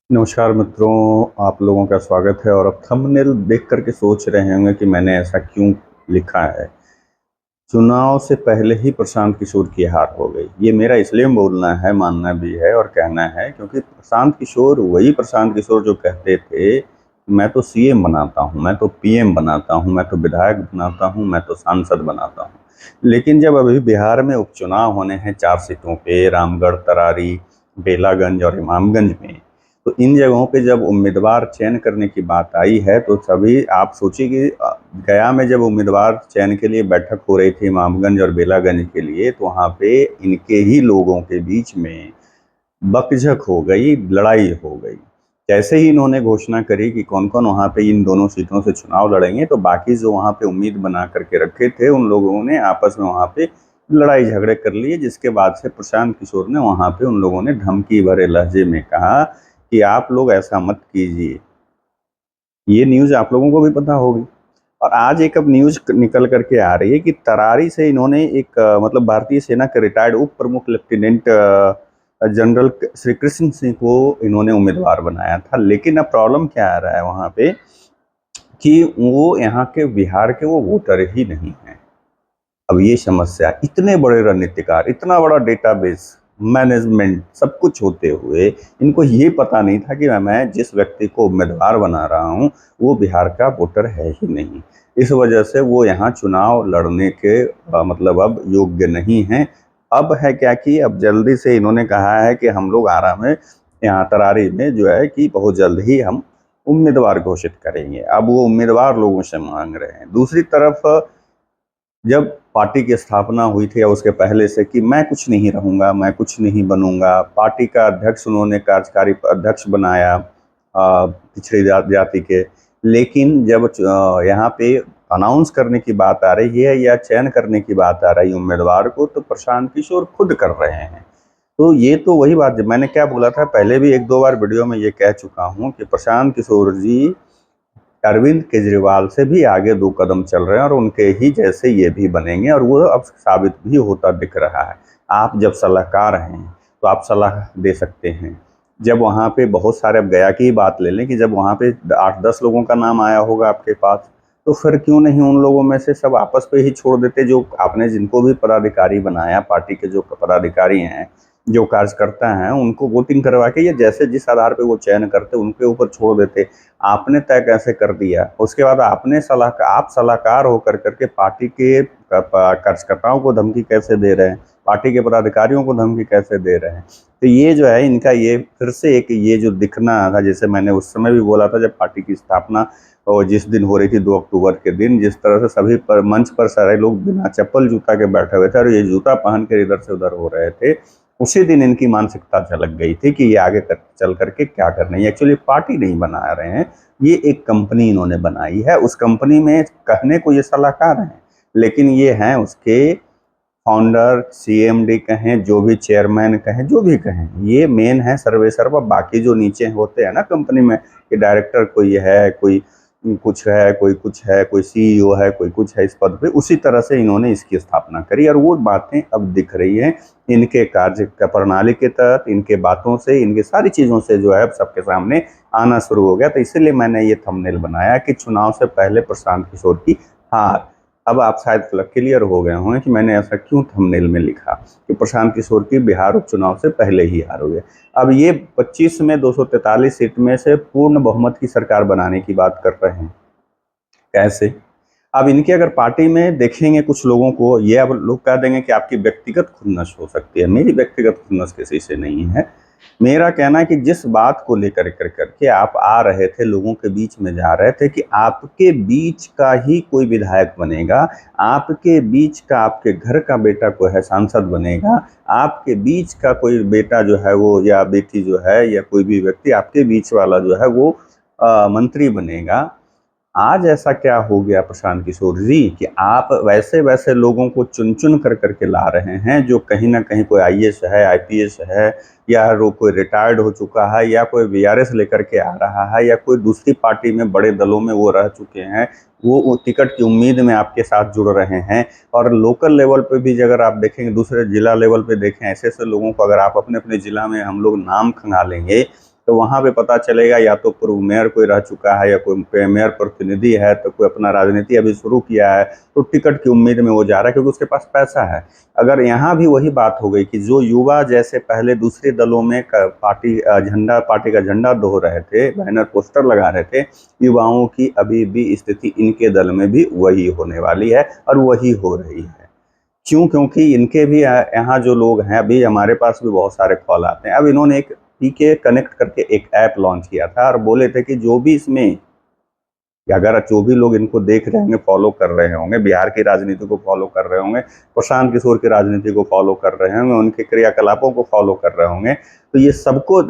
नमस्कार मित्रों, आप लोगों का स्वागत है। और अब थंबनेल देख करके सोच रहे होंगे कि मैंने ऐसा क्यों लिखा है। चुनाव से पहले ही प्रशांत किशोर की हार हो गई। ये मेरा इसलिए बोलना है, मानना भी है और कहना है, क्योंकि प्रशांत किशोर वही प्रशांत किशोर जो कहते थे मैं तो सीएम बनाता हूँ, मैं तो पीएम बनाता हूँ, मैं तो विधायक बनाता हूँ, मैं तो सांसद बनाता हूँ। लेकिन जब अभी बिहार में उपचुनाव होने हैं 4 सीटों पे, रामगढ़, तरारी, बेलागंज और इमामगंज में, तो इन जगहों पे जब उम्मीदवार चयन करने की बात आई है तो सभी आप सोचिए कि गया में जब उम्मीदवार चयन के लिए बैठक हो रही थी इमामगंज और बेलागंज के लिए, तो वहाँ पे इनके ही लोगों के बीच में बकझक हो गई, लड़ाई हो गई। जैसे ही इन्होंने घोषणा करी कि कौन कौन वहाँ पे इन दोनों सीटों से चुनाव लड़ेंगे, तो बाकी जो वहाँ पे उम्मीद बना करके रखे थे उन लोगों ने आपस में वहाँ पे लड़ाई झगड़े कर लिए, जिसके बाद से प्रशांत किशोर ने वहाँ पे उन लोगों ने धमकी भरे लहजे में कहा कि आप लोग ऐसा मत कीजिए। ये न्यूज़ आप लोगों को भी पता होगी। और आज एक अब न्यूज़ निकल करके आ रही है कि तरारी से इन्होंने एक मतलब भारतीय सेना के रिटायर्ड उप प्रमुख लेफ्टिनेंट जनरल श्री कृष्ण सिंह को इन्होंने उम्मीदवार बनाया था। लेकिन अब प्रॉब्लम क्या आ रहा है वहाँ पे कि वो यहाँ के बिहार के वो वोटर ही नहीं हैं। अब ये समस्या, इतने बड़े रणनीतिकार, इतना बड़ा डेटाबेस, मैनेजमेंट, सब कुछ होते हुए इनको ये पता नहीं था कि मैं जिस व्यक्ति को उम्मीदवार बना रहा हूँ वो बिहार का वोटर है ही नहीं। इस वजह से वो यहाँ चुनाव लड़ने के मतलब अब योग्य नहीं हैं। अब है क्या कि अब जल्दी से इन्होंने कहा है कि हम लोग आरा में, यहाँ तरारी में जो है कि बहुत जल्द ही हम उम्मीदवार घोषित करेंगे। अब वो उम्मीदवार लोगों से मांग रहे हैं। दूसरी तरफ जब पार्टी की स्थापना हुई थी या उसके पहले से कि मैं कुछ नहीं रहूँगा, मैं कुछ नहीं बनूँगा, पार्टी का अध्यक्ष उन्होंने कार्यकारी अध्यक्ष बनाया पिछड़ी जाति के। लेकिन जब यहाँ पे अनाउंस करने की बात आ रही है या चयन करने की बात आ रही है उम्मीदवार को, तो प्रशांत किशोर खुद कर रहे हैं। तो ये तो वही बात, जब मैंने क्या बोला था पहले भी 1-2 बार वीडियो में ये कह चुका हूँ कि प्रशांत किशोर जी अरविंद केजरीवाल से भी आगे 2 कदम चल रहे हैं और उनके ही जैसे ये भी बनेंगे, और वो अब साबित भी होता दिख रहा है। आप जब सलाहकार हैं तो आप सलाह दे सकते हैं। जब वहाँ पे बहुत सारे, अब गया की ही बात ले लें कि जब वहाँ पे 8-10 लोगों का नाम आया होगा आपके पास, तो फिर क्यों नहीं उन लोगों में से सब आपस पे ही छोड़ देते, जो आपने जिनको भी पदाधिकारी बनाया, पार्टी के जो पदाधिकारी हैं, जो कार्यकर्ता हैं, उनको वोटिंग करवा के या जैसे जिस आधार पे वो चयन करते उनके ऊपर छोड़ देते। आपने तय कैसे कर दिया? उसके बाद आपने आप सलाहकार होकर करके पार्टी के कार्यकर्ताओं को धमकी कैसे दे रहे हैं? पार्टी के पदाधिकारियों को धमकी कैसे दे रहे हैं? तो ये जो है इनका, ये फिर से एक ये जो दिखना था, जैसे मैंने उस समय भी बोला था जब पार्टी की स्थापना और जिस दिन हो रही थी 2 अक्टूबर के दिन, जिस तरह से सभी पर मंच पर सारे लोग बिना चप्पल जूता के बैठे हुए थे और ये जूता पहन कर इधर से उधर हो रहे थे, उसी दिन इनकी मानसिकता झलक गई थी कि ये आगे चल करके क्या करना है। एक्चुअली पार्टी नहीं बना रहे हैं, ये एक कंपनी इन्होंने बनाई है। उस कंपनी में कहने को ये सलाहकार हैं, लेकिन ये हैं उसके फाउंडर, सीएमडी कहें, जो भी चेयरमैन कहें, जो भी कहें, ये मेन है सर्वेसर्वा। बाकी जो नीचे होते हैं ना कंपनी में, कि डायरेक्टर कोई है, कोई कुछ है, कोई कुछ है, कोई सीईओ है, कोई कुछ है इस पद पे, उसी तरह से इन्होंने इसकी स्थापना करी और वो बातें अब दिख रही हैं इनके कार्य का प्रणाली के तहत, इनके बातों से, इनके सारी चीज़ों से जो है अब सबके सामने आना शुरू हो गया। तो इसीलिए मैंने ये थंबनेल बनाया कि चुनाव से पहले प्रशांत किशोर की हार। अब आप शायद क्लियर हो गए होंगे कि मैंने ऐसा क्यों थंबनेल में लिखा कि प्रशांत किशोर की बिहार उपचुनाव से पहले ही हार हो गई। अब ये 25 में 243 सीट में से पूर्ण बहुमत की सरकार बनाने की बात कर रहे हैं। कैसे? अब इनके अगर पार्टी में देखेंगे कुछ लोगों को, ये अब लोग कह देंगे कि आपकी व्यक्तिगत खुन्नस हो सकती है। मेरी व्यक्तिगत खुन्नस किसी से नहीं है। मेरा कहना है कि जिस बात को लेकर करके आप आ रहे थे, लोगों के बीच में जा रहे थे कि आपके बीच का ही कोई विधायक बनेगा, आपके बीच का, आपके घर का बेटा कोई है सांसद बनेगा, आपके बीच का कोई बेटा जो है वो, या बेटी जो है, या कोई भी व्यक्ति आपके बीच वाला जो है वो मंत्री बनेगा। आज ऐसा क्या हो गया प्रशांत किशोर जी कि आप वैसे वैसे लोगों को चुन चुन कर करके ला रहे हैं जो कहीं ना कहीं कोई आईएएस है, आईपीएस है, या कोई रिटायर्ड हो चुका है, या कोई वीआरएस लेकर के आ रहा है, या कोई दूसरी पार्टी में बड़े दलों में वो रह चुके हैं, वो टिकट की उम्मीद में आपके साथ जुड़ रहे हैं। और लोकल लेवल पे भी अगर आप देखेंगे, दूसरे जिला लेवल पे देखें, ऐसे ऐसे लोगों को अगर आप अपने अपने जिला में हम लोग नाम खंगालेंगे तो वहाँ पे पता चलेगा या तो पूर्व मेयर कोई रह चुका है या कोई मेयर प्रतिनिधि है, तो कोई अपना राजनीति अभी शुरू किया है, तो टिकट की उम्मीद में वो जा रहा है क्योंकि उसके पास पैसा है। अगर यहाँ भी वही बात हो गई कि जो युवा जैसे पहले दूसरे दलों में पार्टी का झंडा दोह रहे थे, बैनर पोस्टर लगा रहे थे, युवाओं की अभी भी स्थिति इनके दल में भी वही होने वाली है और वही हो रही है। क्यों? क्योंकि इनके भी यहाँ जो लोग हैं, अभी हमारे पास भी बहुत सारे कॉल आते हैं। अब इन्होंने एक पीके कनेक्ट करके एक ऐप लॉन्च किया था और बोले थे कि जो भी इसमें, अगर जो भी लोग इनको देख रहे होंगे, फॉलो कर रहे होंगे, बिहार की राजनीति को फॉलो कर रहे होंगे, प्रशांत किशोर की राजनीति को फॉलो कर रहे होंगे, उनके क्रियाकलापों को फॉलो कर रहे होंगे, तो ये सबको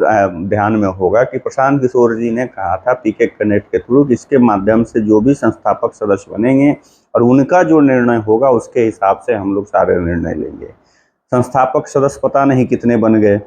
ध्यान में होगा कि प्रशांत किशोर जी ने कहा था पीके कनेक्ट के थ्रू, इसके माध्यम से जो भी संस्थापक सदस्य बनेंगे और उनका जो निर्णय होगा उसके हिसाब से हम लोग सारे निर्णय लेंगे। संस्थापक सदस्य पता नहीं कितने बन गए,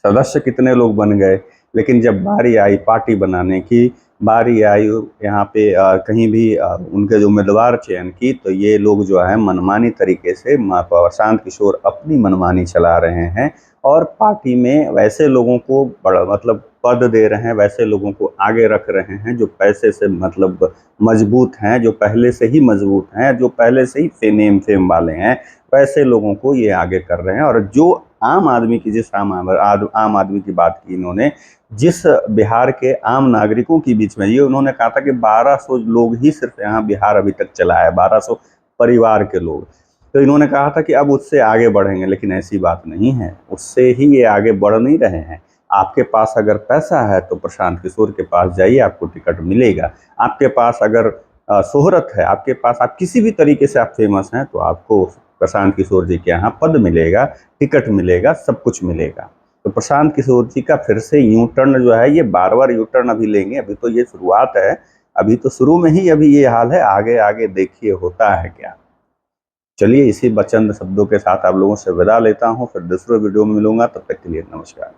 सदस्य कितने लोग बन गए, लेकिन जब बारी आई पार्टी बनाने की, बारी आई यहाँ पे कहीं भी उनके जो उम्मीदवार चयन की, तो ये लोग जो है मनमानी तरीके से प्रशांत किशोर अपनी मनमानी चला रहे हैं और पार्टी में वैसे लोगों को बड़ा मतलब पद दे रहे हैं, वैसे लोगों को आगे रख रहे हैं जो पैसे से मतलब मजबूत हैं, जो पहले से ही मजबूत हैं, जो पहले से ही नेम फेम वाले हैं, वैसे लोगों को ये आगे कर रहे हैं। और जो आम आदमी की, जिस आम आदमी की बात की इन्होंने, जिस बिहार के आम नागरिकों के बीच में, ये उन्होंने कहा था कि 1200 लोग ही सिर्फ यहाँ बिहार अभी तक चला है, 1200 परिवार के लोग। तो इन्होंने कहा था कि अब उससे आगे बढ़ेंगे, लेकिन ऐसी बात नहीं है, उससे ही ये आगे बढ़ नहीं रहे हैं। आपके पास अगर पैसा है तो प्रशांत किशोर के पास जाइए, आपको टिकट मिलेगा। आपके पास अगर शोहरत है, आपके पास, आप किसी भी तरीके से आप फेमस हैं, तो आपको प्रशांत किशोर जी के यहाँ पद मिलेगा, टिकट मिलेगा, सब कुछ मिलेगा। तो प्रशांत किशोर जी का फिर से यू टर्न जो है, ये बार बार यू टर्न अभी लेंगे, अभी तो ये शुरुआत है, अभी तो शुरू में ही अभी ये हाल है, आगे आगे देखिए होता है क्या। चलिए इसी चंद शब्दों के साथ आप लोगों से विदा लेता हूँ, फिर दूसरे वीडियो में मिलूंगा, तब तक के लिए नमस्कार।